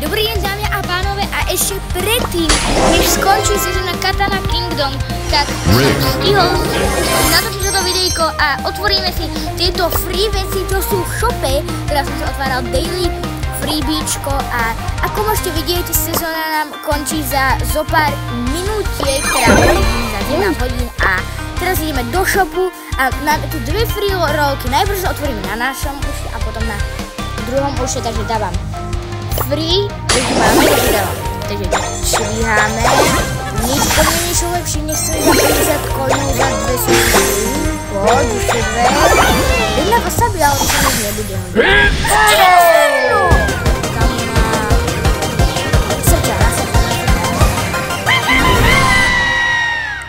Dobrý deň, dámy a pánové, a ešte predtým, než skončí sezóna Katana Kingdom, tak som stihol natočiť toto videjko a otvoríme si tieto free veci, čo sú v shope. Teraz som si otváral daily freebiečko a ako môžete vidieť, sezóna nám končí za zopár minútiek, teda za 11 hodín a teraz ideme do shopu a máme tu dve free rolky. Najprv sa otvoríme na našom účte a potom na druhom účte, takže dávam free, takže máme, takže dávam. Takže švíháme. Nič po mne niečo lepšie, nechcem za 50 coinov za 2 sekundy. Poď, ešte dve. Jedna wasabi, ale to sa nič nebude hodiť. Tam má srdča, na srdča.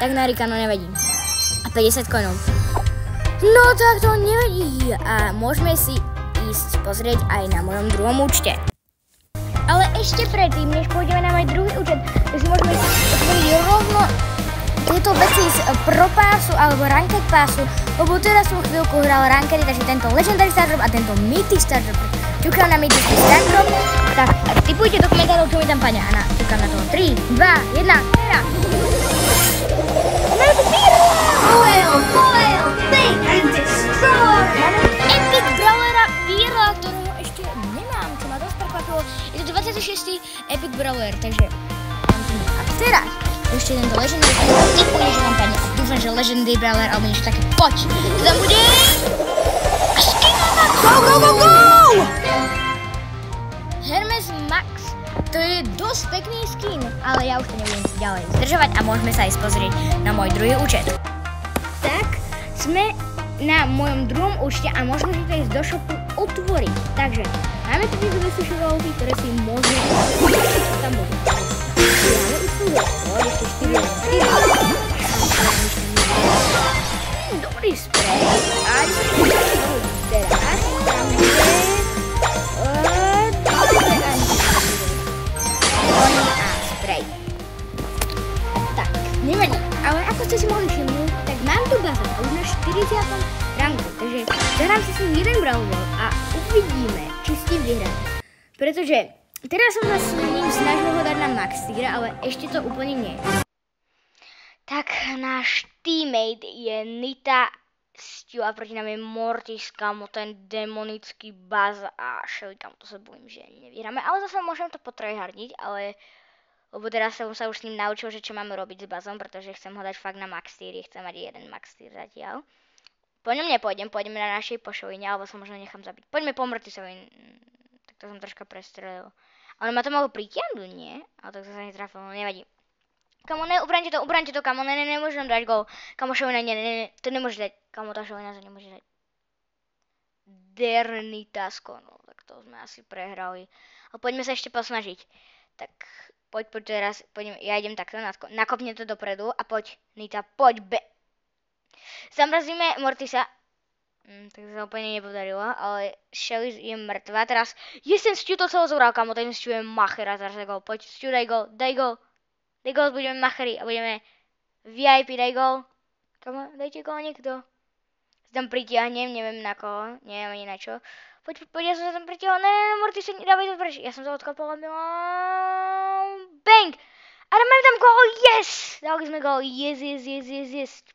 Tak narika, no nevadí. A 50 coinov. No tak to nevadí. A môžeme si ísť pozrieť aj na mojom druhom účte. Ale ešte predtým, než pôjdeme na môj druhý účet, tak si môžeme otvoriť rovno tieto veci z Pro Passu alebo Ranked Passu, lebo teraz som chvíľku hral Rankedy, takže tento Legendary Star Drop a tento Mythic Star Drop. Čukám na Mythic Star Drop, tak tipujte do komentárov, čo mi tam padne. A čukám na toho 3, 2, 1, hera! Foil, think and destroy! Epic Brawlera Pirla, ktorého ešte nemám, čo ma dosť prekvapilo. Je to 26. Epic Brawler, takže a teraz ešte tento Legendary Brawler, typujem, že vám padne a dúfam, že Legendary Brawler alebo niečo také, poď! To tam bude... A skina Max! Go! Hermes Max, to je dosť pekný skin, ale ja už to nebudem ďalej zdržovať a môžeme sa ísť pozrieť na môj druhý účet. Tak, sme na mojom druhom účte a môžeme si to ísť do shopu otvoriť. Takže, máme tu tieto dve sušovalky, ktoré si môžeme... Čo tam budú? Máme už tu ešte 4. Dobrý sprej. A teraz tam bude... a sprej. Tak, nevadí. Ale ako ste si mohli všimnúť, tak mám tu bazar a už na 40. ranku. Takže zahrám si s ním jeden Brawl Ball a uvidíme, či s tým vyhrám. Pretože teraz som sa s ním snažil ho dať na Max Tigra, ale ešte to úplne nie. Tak náš teammate je Nita Stu a proti nám je Mortis, kamo, ten demonický baz a Shelly, kamo, to sa bojím, že nevyhráme. Ale zase môžem to potryhardiť, ale... Lebo teraz som sa už s ním naučil, že čo máme robiť s bazom, pretože chcem ho dať fakt na Max Tier, chcem mať jeden Max Tier zatiaľ. Po ňom pôjdeme na našej pošovine, alebo sa možno nechám zabiť. Poďme po Mortisovi, tak to som troška prestrelil. Ale ma to mohlo pritiahnuť, nie? Ale tak sa netrafil, no nevadí. Kamo, ne, ubraňte to, kamo, ne, nemôžem dať gol. Kamo, šovina, ne, to nemôže dať. Kamo, tá šovina sa nemôže dať. Dernitasko, no, tak to sme asi prehrali. Ale poďme sa ešte posnažiť. Tak... Poď teraz, ja idem takto, nakopnem to dopredu a poď, Nita, poď, Zamrazíme Mortisa. Tak sa úplne nepodarilo, ale Shelly je mŕtva. Teraz, ten Stu to celé zobral, kamo, ten Stu je macher a teraz daj gol. Poď, Stu, daj gol, budeme macheri a budeme VIP, daj gol. Kamo, dajte gol niekto. Tam pritiahnem, neviem na koho, neviem ani na čo. Poď, ja som sa tam pritiahol, ne, Mortis, dávaj to preč. Ja som to odkopol a bang! A máme tam gól, yes! Dali sme gól, yes.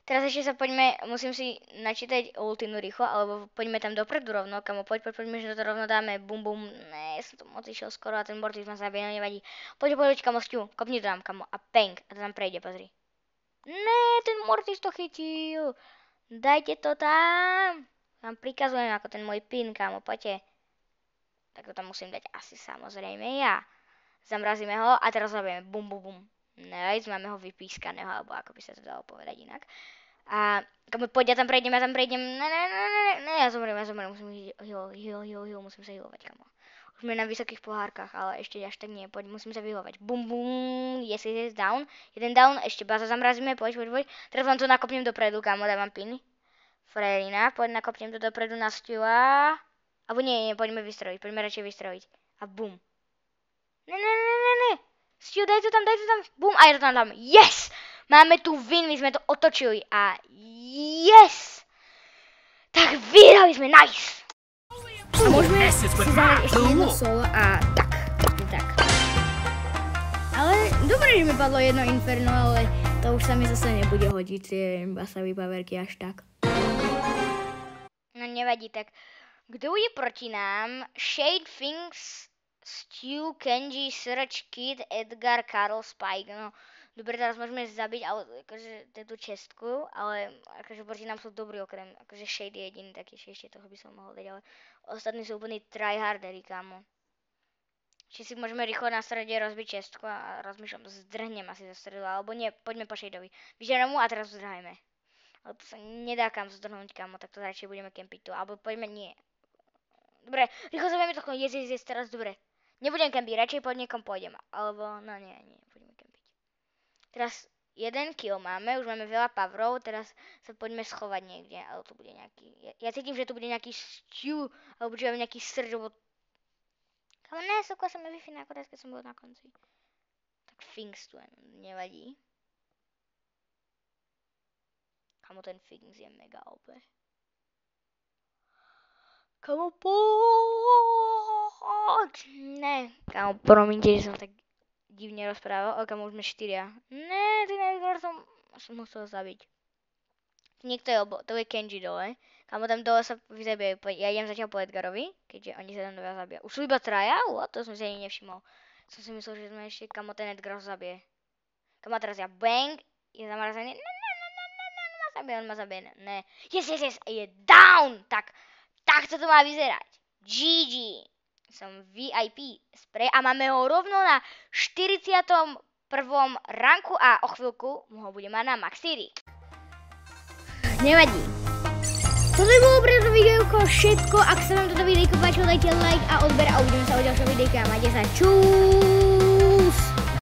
Teraz ešte sa poďme, musím si načítať ultinu rýchlo, alebo poďme tam dopredu rovno, kamo, poďme, že to rovno dáme, bum, ne, ja som to moc išiel skoro a ten Mortis ma zabije, no nevadí. Poď, kamo, Stu, kopni to tam, kamo, a bang, a to tam prejde, pozri. Ne, ten Mortis to chytil, dajte to tam. Vám prikazujem ako ten môj pin, kámo, poďte. Tak to tam musím dať asi samozrejme ja. Zamrazíme ho a teraz robíme bum. Nice, máme ho vypískaného, alebo ako by sa to dalo povedať inak. A poď, ja tam prejdem. Ne, ja zomriem, musím heal, musím sa healovať, kamo. Už sme na vysokých pohárkach, ale ešte až tak nie, poď, musím sa vyhovať. Bum, yes, down. Jeden down, ešte baza zamrazíme, poď. Teraz vám to nakopnem dopredu, kámo, dávam pin. Frérina, poď nakopnem to dopredu na Stua. Alebo nie, poďme radšej vystrojiť. A bum. Ne. Stu, daj to tam. Bum, a ja to tam dám. Yes! Máme tu win, my sme to otočili. A yes! Tak vyhrali sme, nice! A môžeme si zahrať ešte jedno solo a tak. Ale dobre, že mi padlo jedno Inferno, ale to už sa mi zase nebude hodiť, tie basové baverky až tak. No nevadí, tak kto bude proti nám? Shade, Finks, Stu, Kenji, Search, Kid, Edgar, Karl, Spike. No, dobre, teraz môžeme zabiť akože tú čestku, ale akože proti nám sú dobrí okrem, akože Shade je jediný taký, ešte toho by som mohol dať, ale ostatní sú úplný tryhardery, kámo. Či si môžeme rýchlo na strede rozbiť čestku a rozmýšľam, zdrhnem asi zo stredu, alebo nie, poďme po Shadeovi. Vyžerem mu a teraz zdrhajme. Ale to sa nedá kam zdrhnúť, kámo, tak to radšej budeme kempiť tu, alebo poďme, nie. Dobre, rýchlo zabieme to, yes, teraz dobre. Nebudem kempiť, radšej po niekom pôjdem, alebo, no nie, poďme kempiť. Teraz jeden kill máme, už máme veľa powerov, teraz sa poďme schovať niekde, ale tu bude nejaký, ja cítim, že tu bude nejaký Stu, alebo že máme nejaký Surge, alebo... Kámo, ne, sokla sa mi Wi-Fi ako teraz, keď som bol na konci. Tak Finks tu nevadí. Kámo, ten Finks je mega OP. Kámo, poď! Ne, kámo, promiňte, že som tak divne rozprával, ale kámo, už sme 4. Ne, ty Edgar som musel zabiť. Niekto je to je Kenji dole. Kámo, tam dole sa vyzabijajú, ja idem zatiaľ po Edgarovi, keďže oni sa tam dole zabíja. Už sú iba 3? To som si ani nevšimol. Som si myslel, že sme ešte, kámo, ten Edgar ho zabije. Kámo, teraz ja bang, je zamrazený, on ma zabije, ne. Yes, je down! Tak to má vyzerať. GG. Som VIP spray a máme ho rovno na 41. ranku a o chvíľku ho bude mať na Maxiri. Nevadí. Toto bolo pre toto videjko všetko. Ak sa vám toto videjko páčilo, dajte like a odber a uvidíme sa o ďalšom videjku a majte sa. Čus!